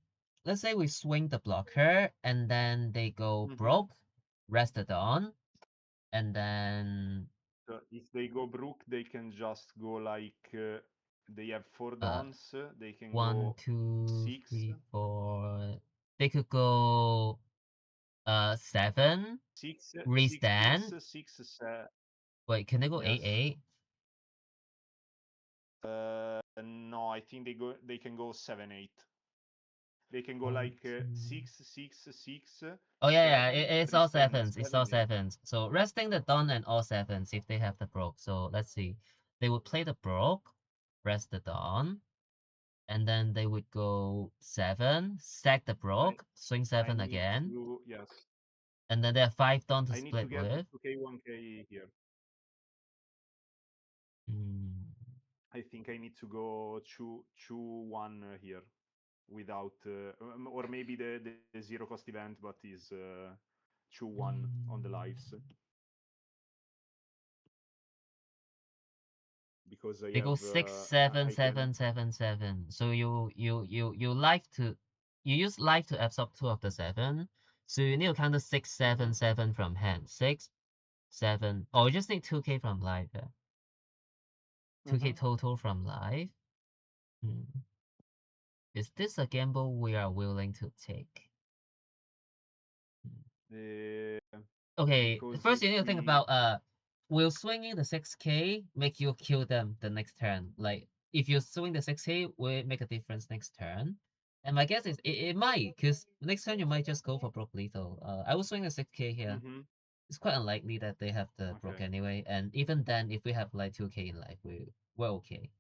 we swing the blocker and then they go Mm-hmm. broke, rest the dawn, and then So if they go Brook, they can just go like they have four uh dons. They can one, go two, six, three, four. They could go 7, six, six, six, restand. six. Wait, can they go 8 Yes. 8? No, I think they can go 7 8. They can go One, like two. six, six, six, Oh yeah, yeah, seven, it's all restand sevens. It's all seven. Yeah. sevens. So resting the dawn and all sevens if they have the broke. So let's see. They would play the broke, rest the dawn, and then they would go 7, sack the I broke, swing I 7 need again, to, yes. and then they have 5 dawn to I need to split get with. 2k 1k here. Mm, I think I need to go 2 1 here without or maybe the zero cost event, but is 2 1 on the lives mm. because I They go have 6 7 I can 7 7 7. So you use life to absorb 2 of the 7. So you need to counter 6 mm-hmm, 7 7 from hand. 6 7. Oh, you just need 2k from life. 2k mm-hmm. total from life. Hmm. Is this a gamble we are willing to take? Hmm. Uh, Okay, because first if you need to think we about will swinging the 6k make you kill them the next turn? Like if you swing the 6k, will it make a difference next turn? And my guess is it might, because next turn you might just go for Broke Lethal. I will swing the 6k here. mm-hmm, It's quite unlikely that they have the Broke okay. anyway, and even then if we have like 2k in life, we're okay.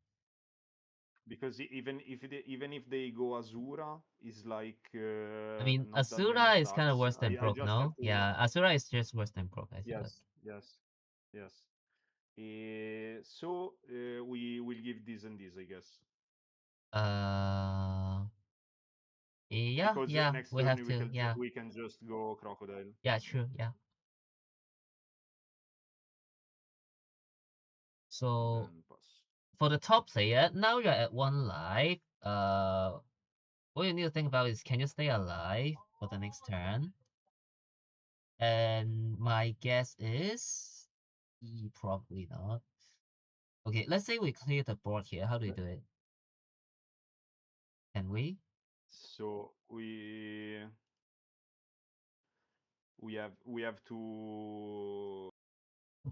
because even if they go Azura, is like I mean, not that many Asura is kind of attacks. worse than I Brook, just have no? to. Yeah, Asura is just worse than Brook, I feel like. Yes. So we will give this and this, I guess, Uh, yeah, because yeah, next we turn have to, yeah. we can just go crocodile Yeah, true, yeah. and So, then pass. for the top player, now you're at 1 life. What you need to think about is, can you stay alive for the next turn? And my guess is probably not. Okay, let's say we clear the board here. How do we do it? Can we? So we have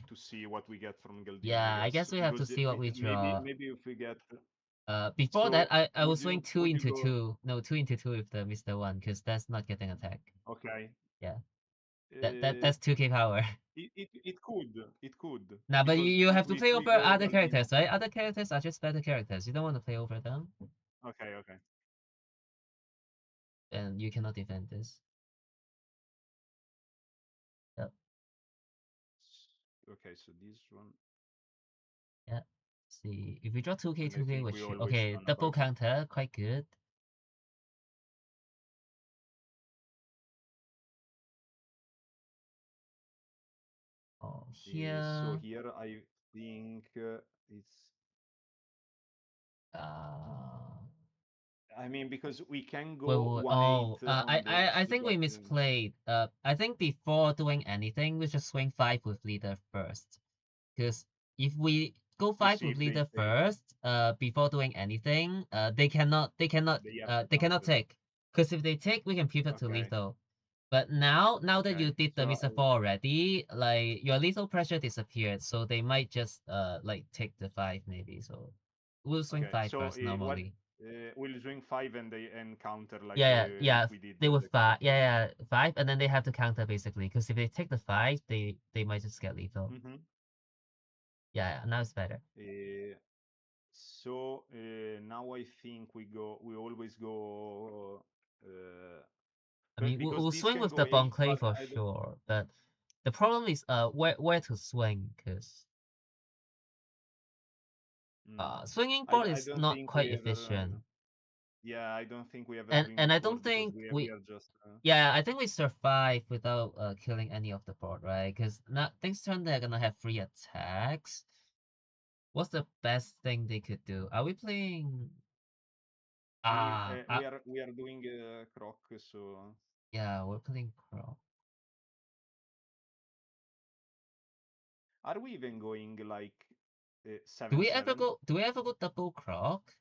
to see what we get from Galdino, I Yeah, I guess, guess we have to because see what we draw. maybe if we get. Before that, So I will swing two would you into go? two. No, two into two with the Mr. One, because that's not getting attack. Okay. Yeah, Uh, that's 2k power. it could Nah, but because you have to if play we over go other Galdino. characters, right? Other characters are just better characters. You don't want to play over them, Okay. and you cannot defend this. Yep. Okay, so this one, Yeah. See, if we draw 2k, and I 2k, think we which always okay, run a double back. counter, quite good. Oh, So here. here I think it's. Uh, I mean, because we can wait, go wait, wait. 1-8 Oh, on I this, think we but misplayed. I think before doing anything, we should swing 5 with leader first. Because if we go to 5 see with if they leader take, first, before doing anything, they have to they cannot counter. take. Because if they take, we can pivot to Okay. lethal. But now that you Okay. did the So Mr. 4 already, like your lethal pressure disappeared, so they might just like take the 5 maybe. So we'll swing okay. 5 So first what normally. we'll swing 5 and they and counter Yeah, like we did they would the 5. characters. Yeah, 5, and then they have to counter basically. Because if they take the 5, they might just get lethal. Mm-hmm. Yeah, now it's better. So now I think we always go I mean, because we'll this swing can with go the 8, Bon but for I don't. sure. But the problem is where to swing, because Mm, swinging board I is don't not think quite we ever. efficient. Yeah, I don't think we ever swing And this I board don't because think we we are just. yeah, I think we survive without killing any of the board, right? Because next turn they're gonna have 3 attacks. What's the best thing they could do? Are we playing I mean, ah we are doing croc, so yeah, we're playing Crow. are we even going like 7-7? Do we ever go double croc?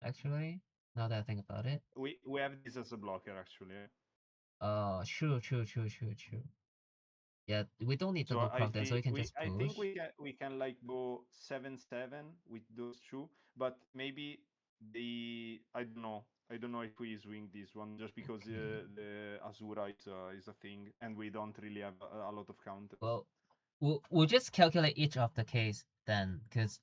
Actually, now that I think about it. We have this as a blocker actually. True. Yeah, we don't need So double croc then, so we can just I think push. we can like go 7-7 with those two, but maybe I don't know if we swing this one just because Okay. the Azura is a thing and we don't really have a lot of counters. Well, we'll just calculate each of the case then, because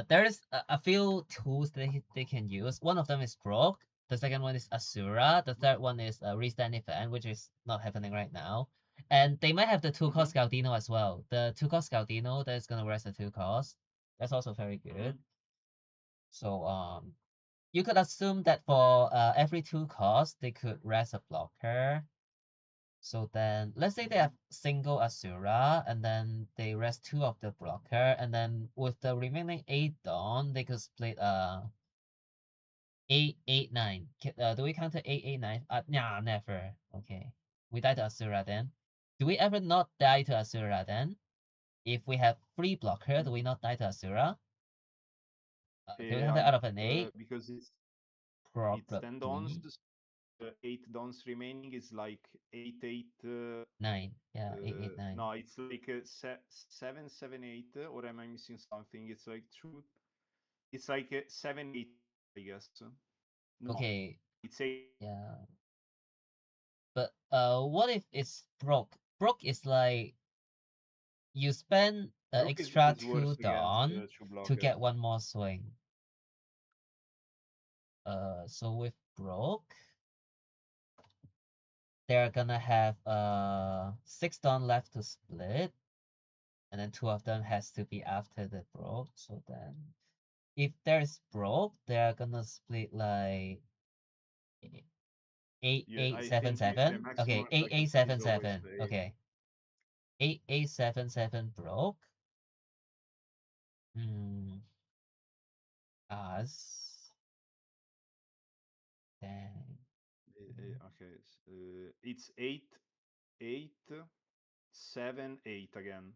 there is a few tools they can use. One of them is Grok. The second one is Asura. The third one is Restand Event, which is not happening right now. And they might have the 2 cost Mm-hmm. Scaldino as well. The 2 cost Scaldino that is gonna rest the 2 cost. That's also very Mm-hmm. good. So you could assume that for every 2 costs, they could rest a blocker. So then, let's say they Mm-hmm. have single Asura, and then they rest 2 of the blocker, and then with the remaining 8 Dawn, they could split 8, 8, 9. Do we counter 8, 8, 9? Nah, never. Okay. We die to Asura then. Do we ever not die to Asura then? If we have free blocker, do we not die to Asura? Can we counter I out of an 8? because it's 10 dons, Probably. 8 dons remaining is like 8-8. 9. Yeah, 8, 8, 9. No, it's like 7-7-8, or am I missing something? It's like two. It's like 7-8, I guess. No, Okay, it's 8. yeah. But what if it's broke? Broke is like you spend Brook extra is two worse against dawn two to blockers. get one more swing. So with broke, they're gonna have 6 dawn left to split, and then 2 of them has to be after the broke. So then, if there's broke, they're gonna split like eight Yeah, eight I seven think the seven. maximum Okay, eight attack eight is seven always seven. the 8. Okay, 8877 broke. Hmm. Us. Dang. Okay, it's 8, 8, 7, 8 again.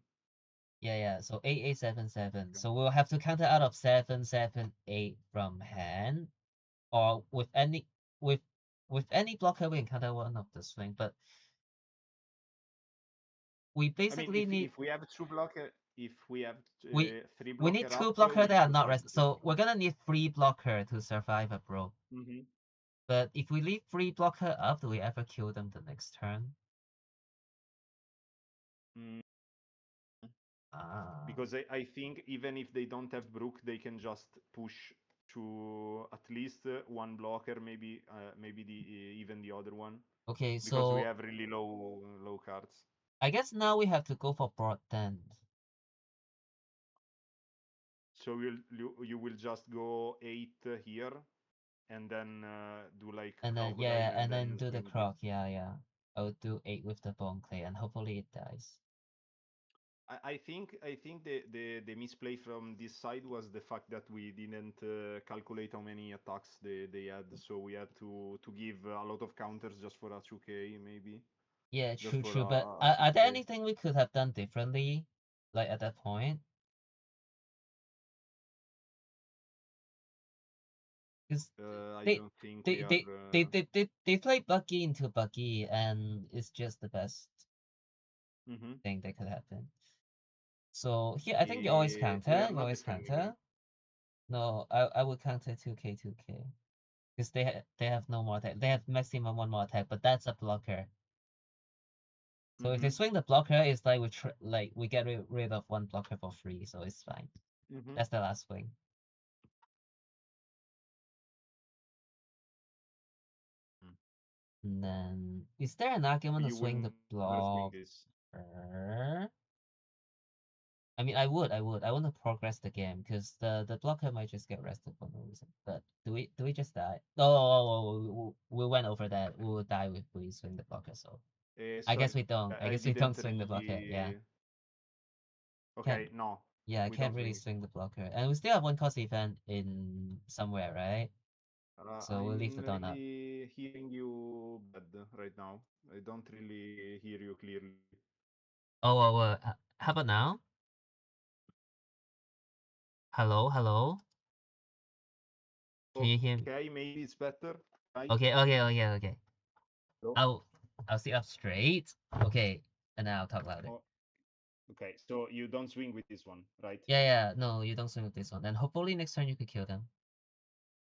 Yeah. So 8877. Okay. So we'll have to counter out of 778 from hand, or with with any blocker we can counter one of the swing. But we I mean, basically need if we have two blocker, if we have we 3 we need blocker 2 up, blocker we that are should not have. rest. So we're gonna need 3 blocker to survive a broke. Mm-hmm. But if we leave 3 blocker up, do we ever kill them the next turn? Mm, Ah. because I think even if they don't have Brook, they can just push to at least one blocker, maybe even the other one, Okay, because we so have really low cards. I guess now we have to go for broad then. So you will just go 8 here, and then do like And then crocodile, and and then then do the swing this. croc. Yeah. I'll do 8 with the bone clay, and hopefully it dies. I think the misplay from this side was the fact that we didn't calculate how many attacks they had, so we had to give a lot of counters just for a 2k maybe, Yeah, just for true. But a are there 2k. anything we could have done differently, like at that point? Because I they don't think we they are. they they play Buggy into Buggy, and it's just the best Mhm. thing that could happen. So here, I think you always We counter. are You not always defending, right? counter. No, I would counter 2k. Because they have no more attack. They have maximum 1 more attack, but that's a blocker. So if they Mhm. swing the blocker, it's like we get rid of 1 blocker for free, so it's fine. Mhm. That's the last swing. Mm. And then, is there an argument to You will swing the never swing blocker? this. I mean, I would. I want to progress the game because the blocker might just get rested for no reason. But do we just die? Oh, we went over that. We will die if we swing the blocker. So I guess Sorry, we don't. I I guess we don't didn't swing the blocker. Yeah, really. can't. Okay, no, Yeah, I we can't don't really swing. swing the blocker, and we still have 1 cost event in somewhere, right? So we'll leave the I'm dawn up. really hearing you bad right now. I don't really hear you clearly. How about now? Hello. Can you hear me? Okay, maybe it's better. Right? Okay. Hello? I'll sit up straight. Okay, and then I'll talk louder. Oh, okay, so you don't swing with this one, right? Yeah. No, you don't swing with this one. And hopefully next turn you could kill them.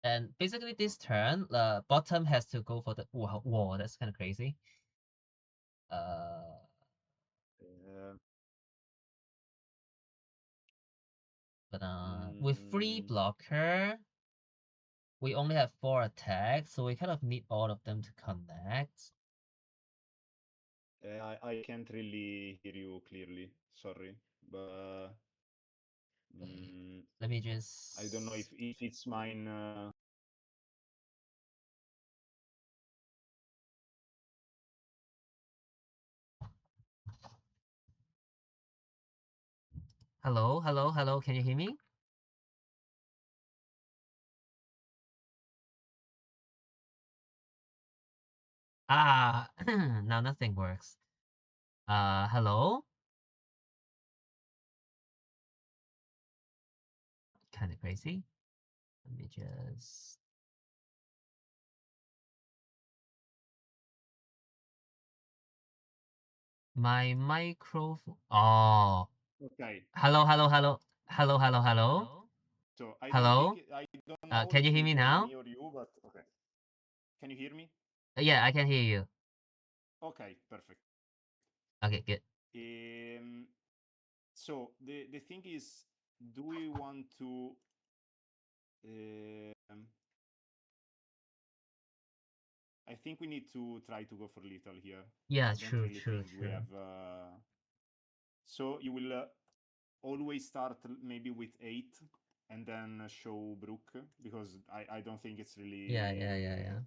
And basically this turn, bottom has to go for the whoa, that's kind of crazy. Uh, Uh, but with free blocker, we only have 4 attacks, so we kind of need all of them to connect. I can't really hear you clearly. Sorry, but Let me I don't know just. if it's mine. Hello. Can you hear me? Ah, now nothing works. Hello? Kind of crazy. Let me just. My microphone. Oh. Okay. Hello. So I don't think Hello? I don't know Can you if hear it me was now? me or you, but okay. Can you hear me? Yeah, I can hear you. Okay, perfect. Okay, good. So the thing is, do we want to I think we need to try to go for little here. Yeah, I don't true, really true, think we true. have. So you will always start maybe with 8 and then show Brook, because I don't think it's really Yeah.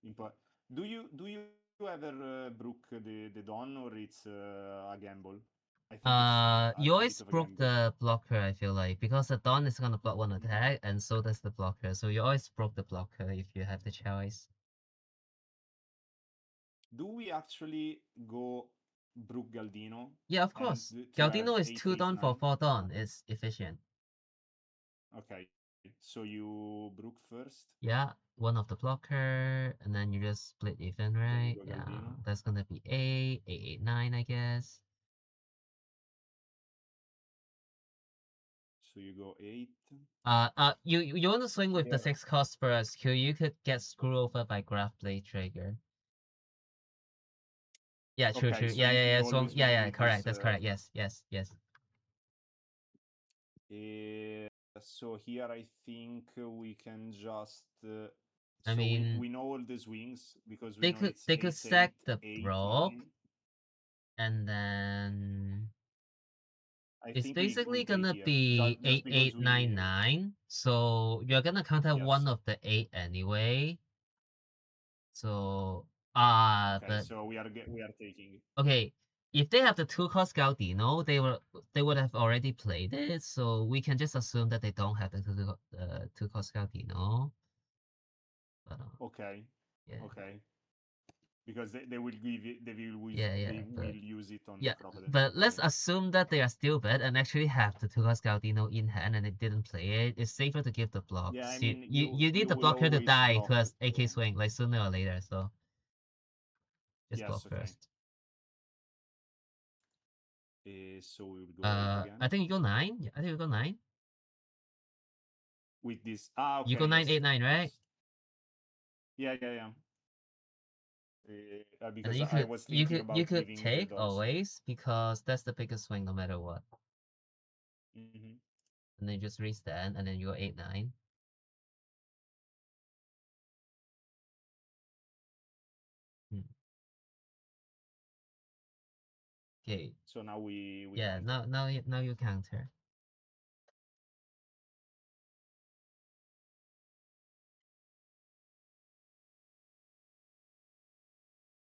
important. Do you ever Brook the Dawn, or it's a gamble? I think it's You a bit always of a broke gamble. the blocker, I feel like, because the Dawn is gonna block one Mhm. attack, and so does the blocker. So you always broke the blocker if you have the choice. Do we actually go Brook Galdino Yeah, of and course. to have Galdino is 8, 2 8, Dawn 9? for 4 Dawn. It's efficient. Okay, so you Brook first, Yeah, one of the blocker, and then you just split even, then you right? go Yeah, Galdino. that's gonna be 8, 8, 8, 9, I guess. So you go 8. You want to swing with the Here. 6 cost first, Q. You could get screwed over by Graph Blade Trigger. Yeah, true, Okay, true. so Yeah. you So always yeah, win yeah, with correct. this. That's correct. Yes. So here I think we can just. I So we, mean, we know all the swings because we they know could it's they could 8, stack 8, the 8, Brock, 9. and then I it's think we basically take gonna here be just eight because eight nine we. nine. So you're gonna counter one Yes. of the 8 anyway. So Okay, but so we are taking. okay, if they have the 2 cost Galdino, they would have already played it. So we can just assume that they don't have the 2 cost Galdino. But Okay. yeah, Okay. Because they will give it. yeah. They will But use it on the yeah, crocodile. but let's Okay. assume that they are stupid and actually have the 2 cost Galdino in hand and they didn't play it. It's safer to give the Yeah, I blocks. mean You need you the will blocker to always die block. to a AK So swing like sooner or later. So just block yes. Okay. first. So we will go 8 I again think you go 9. Yeah, I think you go 9. with this. You Okay. go 9 Yes. 8 9, right? Yes. Yeah. And then Because I was thinking you about could giving the take Dawn swing. always because that's the biggest swing no matter what. Hmm. And then you just restand and then you go 8 9. Hmm. Okay. So now we Yeah, counter. now you counter.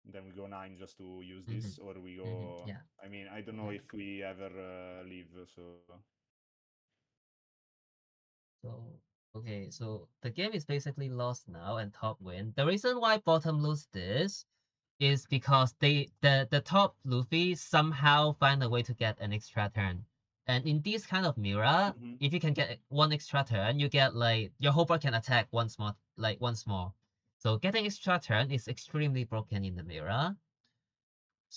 Then we go 9 just to use Mm-hmm. this, or we Mm-hmm. go. Yeah. I mean, I don't know Yeah. if we ever leave. So. So okay, so the game is basically lost now and top win. The reason why bottom lose this is because the top Luffy somehow find a way to get an extra turn. And in this kind of mirror, Hmm. if you can get one extra turn, you get like your whole board can attack once more. So getting extra turn is extremely broken in the mirror.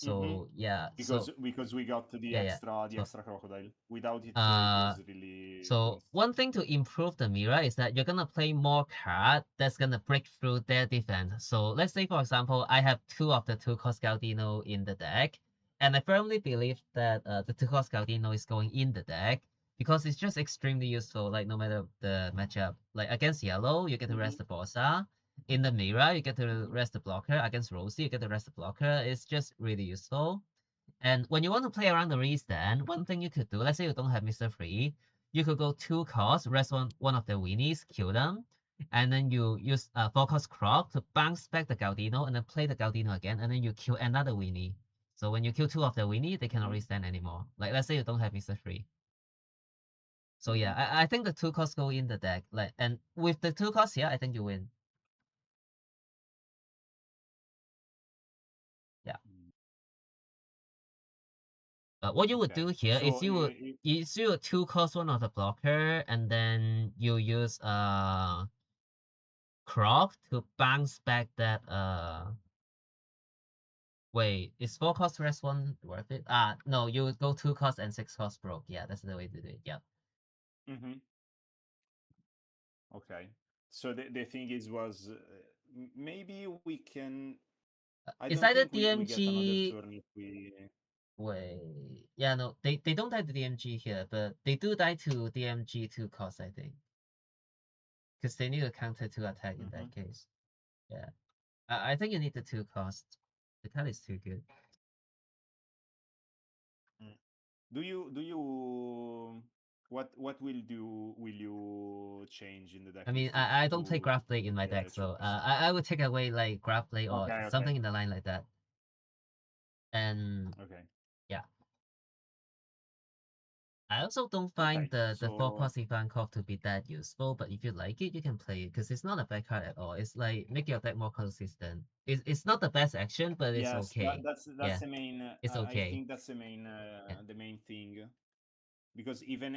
Hmm. So yeah, Because we got yeah. the So extra crocodile. Without it, it uh was really so lost. one thing to improve the mirror is that you're gonna play more card that's gonna break through their defense. So let's say for example, I have 2 of the 2 cost Galdino in the deck, and I firmly believe that the 2 cost Galdino is going in the deck because it's just extremely useful. Like no matter the matchup, like against yellow, you get to Hmm. rest the Bossa. In the mirror, you get to Hmm. rest the blocker. Against Rosie, you get to rest the blocker. It's just really useful. And when you want to play around the restand, one thing you could do, let's say you don't have Mr. Free, you could go 2 costs, rest one of the weenies, kill them, and then you use 4 cost Croc to bounce back the Galdino, and then play the Galdino again, and then you kill another weenie. So when you kill 2 of the weenie, they cannot Hmm. restand anymore. Like let's say you don't have Mr. Free. So Hmm. yeah, I think the 2 costs go in the deck. Like, and with the 2 costs here, I think you win. Yeah. What you would Okay. do here is So you would 2 cost one of the blocker, and then you use Croc to bounce back that wait, is 4 cost rest one worth it? No, you would go 2 cost and 6 cost broke. Yeah, that's the way to do it. Yeah. hmm. Okay. So the thing is was maybe we can. I It's don't either think we get another DMG. turn if we. Wait, yeah, no, they don't die to DMG here, but they do die to DMG 2 cost, I think, because they need to counter 2 attack in Hmm. that case. Yeah. I think you need the 2 cost. The card is too good. Do you what will you change in the deck I mean, list if I don't play Graph Blade in my deck, two so cost? I would take away like Graph Blade or Okay, something in the line like that. And okay. yeah. I also don't find Okay, the 4 so cost Ivankov to be that useful, but if you like it, you can play it because it's not a bad card at all. It's like make your deck more consistent. It's not the best action, but it's yes, okay. that's Yeah, the main. it's I okay. think that's Yeah, the main thing, because even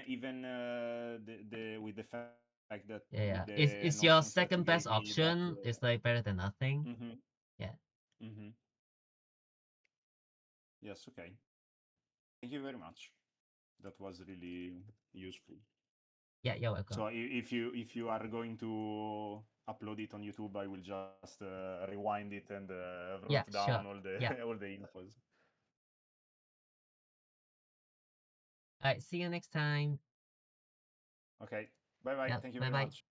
the with the fact that with yeah, yeah. the It's notion your set you second gave best me that. option. It's like better than nothing. Mm-hmm, Yeah, mm-hmm. Yes, okay. Thank you very much. That was really useful. yeah, you're welcome. So if you are going to upload it on YouTube, I will just rewind it and wrote Yeah, down sure. all the Yeah. all the infos. All right. See you next time. Okay. Bye bye. Yeah. Thank you Bye very bye. much.